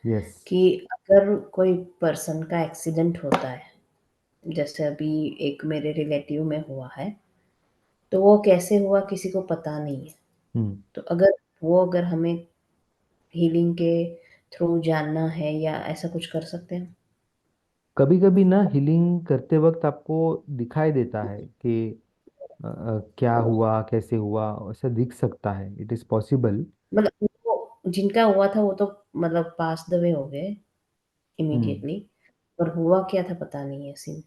Yes. कि अगर कोई पर्सन का एक्सीडेंट होता है, जैसे अभी एक मेरे रिलेटिव में हुआ है, तो वो कैसे हुआ किसी को पता नहीं है। हम्म। तो अगर हमें हीलिंग के थ्रू जानना है या ऐसा कुछ कर सकते हैं? कभी कभी ना हीलिंग करते वक्त आपको दिखाई देता है कि क्या हुआ, कैसे हुआ, ऐसा दिख सकता है, इट इज पॉसिबल। मतलब उनको जिनका हुआ था वो तो मतलब पास द वे हो गए हम्म। इमीडिएटली, पर हुआ क्या था पता नहीं है सीन।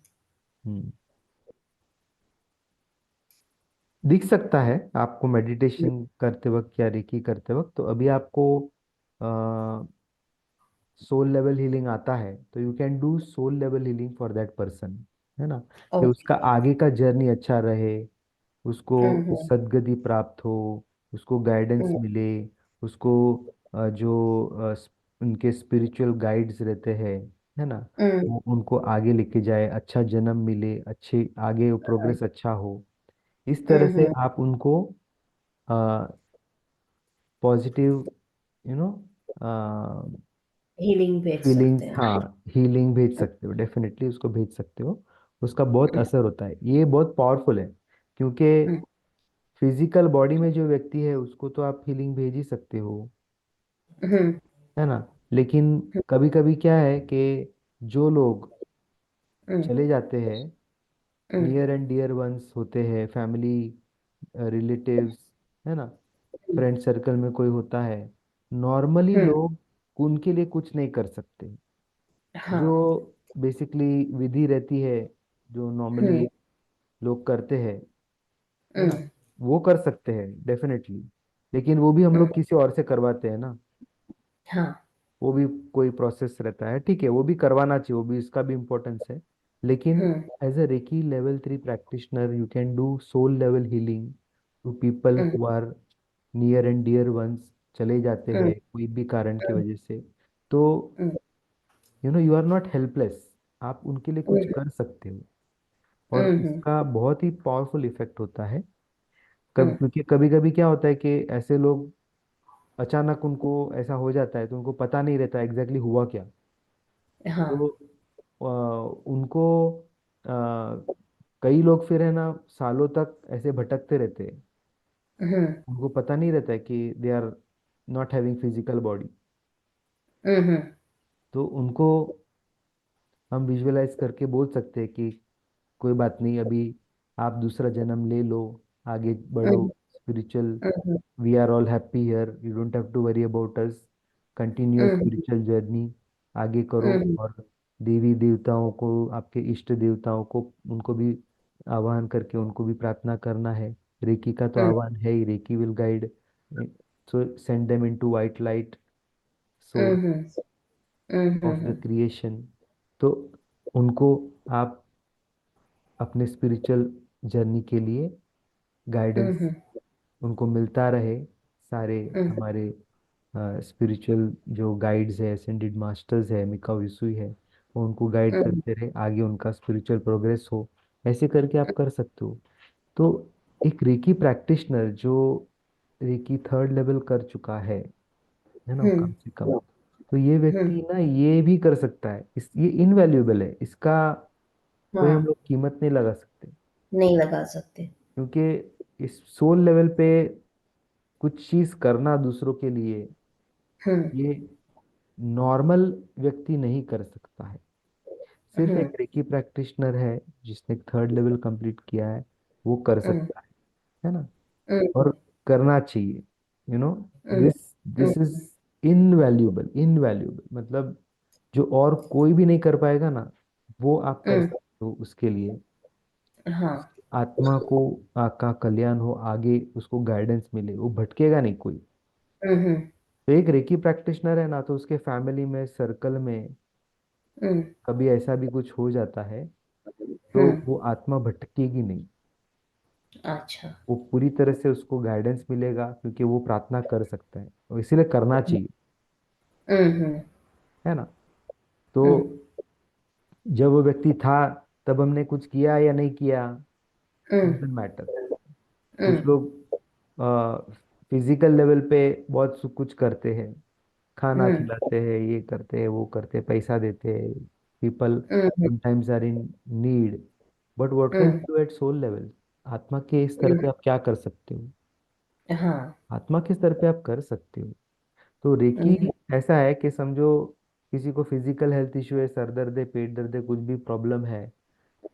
हम्म। दिख सकता है आपको हुँ, मेडिटेशन करते वक्त या रेकी करते वक्त। तो अभी आपको सोल लेवल हीलिंग आता है, तो you can do soul level healing for that person, है ना। कि ओके। उसका आगे का जर्नी अच्छा रहे, उसको हुँ, हुँ, सद्गति प्राप्त हो, उसको गाइडेंस हुँ, मिले, उसको जो उनके स्पिरिचुअल गाइड्स रहते हैं, है ना, हुँ, वो उनको आगे लेके जाए, अच्छा जन्म मिले, अच्छे आगे हुँ, प्रोग्रेस अच्छा हो। इस हुँ, तरह से हुँ, आप उनको पॉजिटिव, यू नो, हीलिंग भेज सकते फीलिंग्स, हैं। हाँ, हीलिंग भेज सकते हो, डेफिनेटली उसको भेज सकते हो। उसका बहुत हुँ, असर होता है, ये बहुत पावरफुल है। क्योंकि हुँ, फिजिकल बॉडी में जो व्यक्ति है उसको तो आप हीलिंग भेज ही सकते हो, हुँ, है ना। लेकिन हुँ, कभी कभी क्या है कि जो लोग हुँ, चले जाते हैं, हुँ, नियर एंड डियर वंस होते हैं, फैमिली, रिलेटिव्स, है ना, फ्रेंड सर्कल में कोई होता है, नॉर्मली हुँ, लोग उनके लिए कुछ नहीं कर सकते। हाँ, जो बेसिकली विधि रहती है, जो नॉर्मली हुँ, लोग करते हैं, है ना, हुँ, वो कर सकते हैं डेफिनेटली। लेकिन वो भी हम हुँ, लोग किसी और से करवाते हैं ना, हाँ, वो भी कोई प्रोसेस रहता है, ठीक है, वो भी करवाना चाहिए, वो भी, इसका भी इम्पोर्टेंस है। लेकिन hmm, as a Reiki level 3 practitioner you can do soul level healing to people hmm, who are near and dear ones, चले जाते हुँ, हैं कोई भी कारण की हुँ, वजह से। तो हुँ, यू आर नॉट हेल्पलेस, आप उनके लिए कुछ हुँ, कर सकते हो। और हुँ, हुँ, इसका बहुत ही पावरफुल इफेक्ट होता है। हुँ, क्योंकि कभी कभी क्या होता है कि ऐसे लोग अचानक उनको ऐसा हो जाता है, तो उनको पता नहीं रहता एग्जैक्टली हुआ क्या। हाँ, तो उनको अ, कई लोग फिर, है ना, सालों तक ऐसे भटकते रहते हैं, हुँ, उनको पता नहीं रहता है कि they are not having physical body. Hmm, hmm, तो उनको हम विजुअलाइज करके बोल सकते हैं कि कोई बात नहीं, अभी आप दूसरा जन्म ले लो, आगे बढ़ो, hmm, spiritual, hmm, we are all happy here, you don't have to worry about us, continue hmm, spiritual journey, आगे करो। हुँ, और देवी देवताओं को, आपके इष्ट देवताओं को, उनको भी आह्वान करके उनको भी प्रार्थना करना है। रेकी का तो हुँ, आह्वान है ही, Reiki will guide, so send them into white light hmm, source hmm, hmm, hmm, of the hmm, creation. तो उनको आप अपने स्पिरिचुअल जर्नी के लिए हुँ, गाइडेंस हुँ, उनको मिलता रहे। सारे हुँ, हमारे स्पिरिचुअल जो गाइड्स है, असेंडेड मास्टर्स है, मिका विसुई है, वो उनको गाइड हुँ, करते रहे, आगे उनका स्पिरिचुअल प्रोग्रेस हो। ऐसे करके आप कर सकते हो। तो एक रेकी प्रैक्टिशनर जो रेकी थर्ड लेवल कर चुका है ना, हुँ, कम से कम, तो ये हुँ, व्यक्ति ना ये भी कर सकता है। ये इनवैल्यूएबल है, इसका कोई हम हाँ, लोग कीमत नहीं लगा सकते। नहीं लगा सकते। क्योंकि इस सोल लेवल पे कुछ चीज करना दूसरों के लिए, हुँ, ये नॉर्मल व्यक्ति नहीं कर सकता है। सिर्फ हुँ, एक रेकी प्रैक्टिशनर है जिसने थर्ड लेवल कंप्लीट किया है, वो कर हुँ, सकता है ना। और हुँ, करना चाहिए, you know, hmm, this hmm, this is invaluable, invaluable, मतलब जो और कोई भी नहीं कर पाएगा ना, वो आप कर हुँ, सकते हो उसके लिए। हाँ, उसकी आत्मा को का कल्याण हो, आगे उसको गाइडेंस मिले, वो भटकेगा नहीं कोई। हुँ, हुँ, तो एक रेकी प्रैक्टिशनर है ना, तो उसके फैमिली में, सर्कल में हुँ, कभी ऐसा भी कुछ हो जाता है, तो हुँ, वो आत्मा भटकेगी नहीं। अच्छा। वो पूरी तरह से उसको गाइडेंस मिलेगा, क्योंकि वो प्रार्थना कर सकता है, और इसीलिए करना चाहिए, हुँ, हुँ, है ना। तो हुँ, जब वो व्यक्ति था, तब हमने कुछ किया या नहीं किया, हुँ, डजेंट मैटर। हुँ, कुछ लोग फिजिकल लेवल पे बहुत कुछ करते हैं, खाना हुँ, खिलाते हैं, ये करते हैं, वो करते हैं, पैसा देते हैं, people hmm, hmm, sometimes are in need, but what can hmm, you do at soul level? आत्मा के स्तर हुँ, पे आप क्या कर सकते हो? हाँ, आत्मा के स्तर पे आप कर सकते हो। तो रेकी हुँ, ऐसा है कि समझो किसी को फिजिकल हेल्थ इशू है, सर दर्द है, पेट दर्द है, कुछ भी प्रॉब्लम है,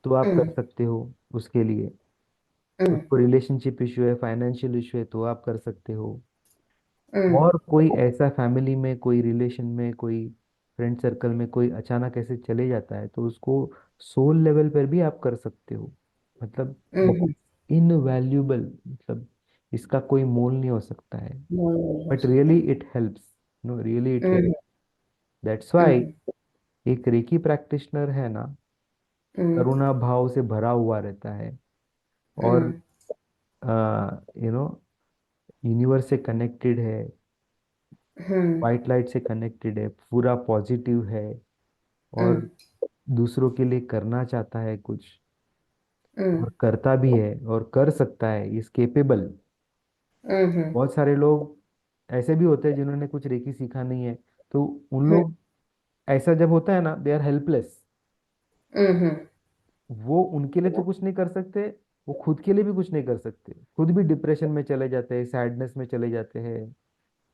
तो आप कर हुँ, सकते हो उसके लिए। हुँ, उसको रिलेशनशिप इशू है, फाइनेंशियल इशू है, तो आप कर सकते हो। हुँ, और कोई ऐसा फैमिली में, कोई रिलेशन में, कोई फ्रेंड सर्कल में कोई अचानक ऐसे चले जाता है, तो उसको सोल लेवल पर भी आप कर सकते हो। मतलब हुँ, बहुत इनवैल्यूएबल, मतलब इसका कोई मोल नहीं हो सकता है। मोल नहीं हो बट सकता रियली है। It helps, no really it helps. Hmm, that's why hmm, एक रेकी प्रैक्टिशनर है ना, हुँ, करुणा भाव से भरा हुआ रहता है, और हुँ, यू नो यूनिवर्स से कनेक्टेड है, हुँ, वाइट लाइट से कनेक्टेड है, पूरा पॉजिटिव है, हुँ, और दूसरों के लिए करना चाहता है कुछ, हुँ, और करता भी है और कर सकता है, इज केपेबल। हुँ, हुँ, बहुत सारे लोग ऐसे भी होते हैं जिन्होंने कुछ रेकी सीखा नहीं है, तो उन हुँ, लोग, ऐसा जब होता है ना, दे आर हेल्पलेस। हुँ, हुँ, वो उनके लिए तो कुछ नहीं कर सकते, वो खुद के लिए भी कुछ नहीं कर सकते, खुद भी डिप्रेशन में चले जाते हैं, सैडनेस में चले जाते हैं,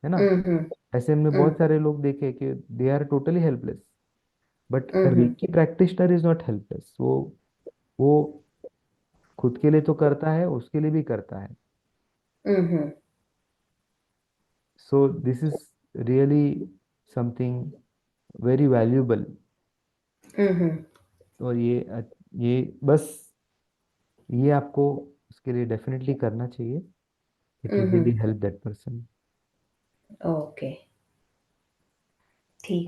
है ना। हुँ, हुँ, ऐसे हमने हुँ, बहुत सारे लोग देखे कि they are totally helpless. But hmm, hmm, reiki practitioner is not helpless. वो खुद के लिए तो करता है, उसके लिए भी करता है। Hmm, hmm, so this is really something very valuable. Hmm, hmm, और ये बस, ये आपको उसके लिए डेफिनेटली करना चाहिए। It hmm, will hmm, really help that person. Okay.